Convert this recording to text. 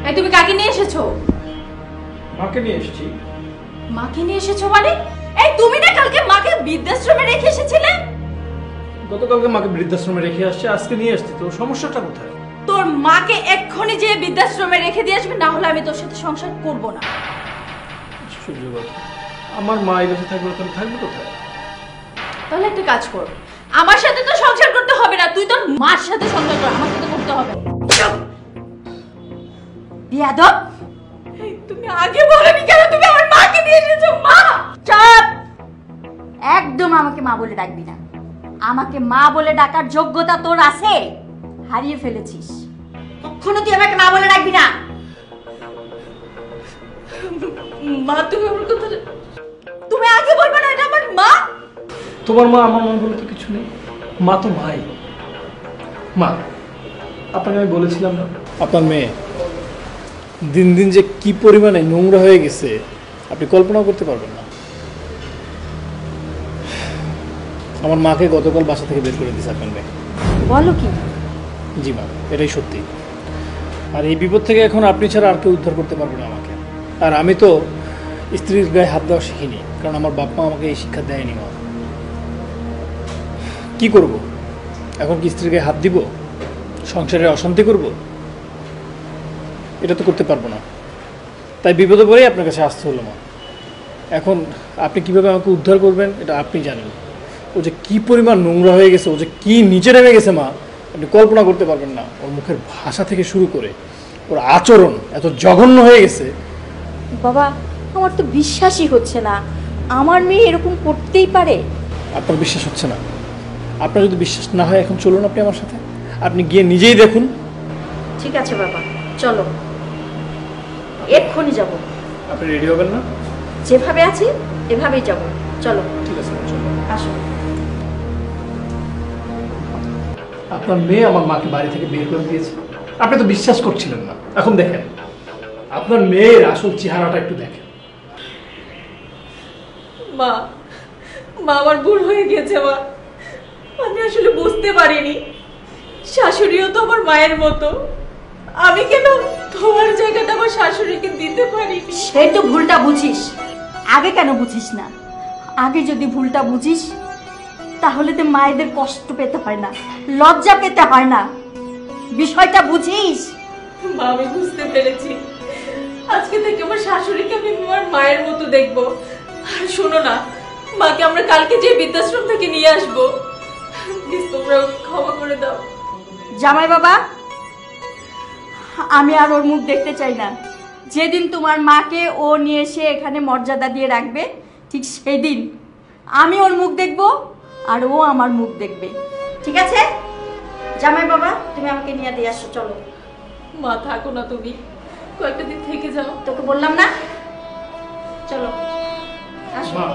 এই তুমি কাকে নিয়ে এসেছো? মাকে নিয়ে এসেছি। মাকে নিয়ে এসেছো মানে? এই তুমি না কালকে মাকে বৃদ্ধাশ্রমে রেখে এসেছিলে? গতকালকে মাকে বৃদ্ধাশ্রমে রেখে আসছে, আজকে নিয়ে আসছি। তো সমস্যাটা কোথায়? তোর মাকে এক্ষুনি যে বৃদ্ধাশ্রমে রেখে দিয়ে আসবে, না হলে আমি তোর সাথে সংসার করব না। সহ্য কর। আমার মা এই দেশে থাকবে, তাহলে থাকবে কোথায়? তাহলে একটা কাজ কর, আমার সাথে তো সংসার করতে হবে না, তুই তোর মার সাথে সংসার কর, আমার সাথে করতে হবে। বিয়াদব, তুমি আগে বলনি কেন তুমি আমার মাকে নিয়ে এসেছো? মা চুপ! একদম আমাকে মা বলে ডাকবি না। আমাকে মা বলে ডাকার যোগ্যতা তোর আছে, হারিয়ে ফেলেছিস। কখনো তুই আমাকে মা বলে ডাকবি না। মা তুমি আমার কথা, তুমি আগে বলবে না এটা আমার মা? তোমার মা আমার মা বলে তো কিছু নেই, মা তো ভাই। মা, আপনাকে আমি বলেছিলাম না আপনার মেয়ে দিন দিন যে কি পরিমাণে নোংরা হয়ে গেছে আপনি কল্পনা করতে পারবেন না। আমার মাকে গতকাল বাসা থেকে বের করে দিয়েছে আপনার মেয়ে। বলো কি? জি মা, এটাই সত্যি। আর এই বিপদ থেকে এখন আপনি ছাড়া আর কেউ উদ্ধার করতে পারবে না আমাকে। আর আমি তো স্ত্রীর গায়ে হাত দেওয়া শিখিনি, কারণ আমার বাপ মা আমাকে এই শিক্ষা দেয়নি। মা, কি করব এখন? কি স্ত্রীর গায়ে হাত দিব? সংসারে অশান্তি করব? এটা তো করতে পারবো না। তাই বিপদে পড়েই আপনার কাছে আসতে হলো। মা, এখন আপনি কিভাবে আমাকে উদ্ধার করবেন এটা আপনি জানেন। ও যে কি পরিমাণ নোংরা হয়ে গেছে, ও যে কি নিচে নেমে গেছে মা, আপনি কল্পনা করতে পারবেন না। ওর মুখের ভাষা থেকে শুরু করে ওর আচরণ এত জঘন্য হয়ে গেছে। বাবা, আমার তো বিশ্বাসই হচ্ছে না আমার মেয়ে এরকম করতেই পারে। আপনার বিশ্বাস হচ্ছে না? আপনার যদি বিশ্বাস না হয় এখন চলুন আপনি আমার সাথে, আপনি গিয়ে নিজেই দেখুন। ঠিক আছে বাবা, চলো, এক্ষুনি যাব। আপনি রেডি হবেন না? যেভাবে আছি এভাবেই যাব, চলো। ঠিক আছে, চলুন। আসো। আপনার মেয়ে আমার মাকে বাড়ি থেকে বের করে দিয়েছে, আপনি তো বিশ্বাস করছিলেন না। এখন দেখেন আপনার মেয়ের আসল চেহারাটা একটু দেখেন। মা, মা আমার ভুল হয়ে গেছে। মা, আমি আসলে বুঝতে পারিনি শাশুড়িও তো আমার মায়ের মতো। আমি কেন তোমার জায়গাটা আমার শাশুড়িকে দিতে পারিনি? সেই তো ভুলটা বুঝিস, আগে কেন বুঝিস না? আগে যদি ভুলটা বুঝিস তাহলে তো মায়েদের কষ্ট পেতে হয় না, লজ্জা পেতে হয় না। বিষয়টা বুঝিস? মা, আমি বুঝতে পেরেছি। আজকে থেকে আমার শাশুড়িকে আমি আমার মায়ের মতো দেখবো। আর শোনো না, মাকে আমরা কালকে যে বৃদ্ধাশ্রম থেকে নিয়ে আসবো, প্লিজ তোমরা ওকে ক্ষমা করে দাও। জামাই বাবা, আমি আর ওর মুখ দেখতে চাই না। যেদিন তোমার মাকে ও নিয়ে এসে এখানে মর্যাদা দিয়ে রাখবে, ঠিক সেই দিন আমি ওর মুখ দেখব আর ও আমার মুখ দেখবে। ঠিক আছে জামাই বাবা, তুমি আমাকে নিয়ে দিয়ে আসো, চলো। মা, থাকো না, তুমি কয়েকটা দিন থেকে যাও। তোকে বললাম না, চলো আসো। মা,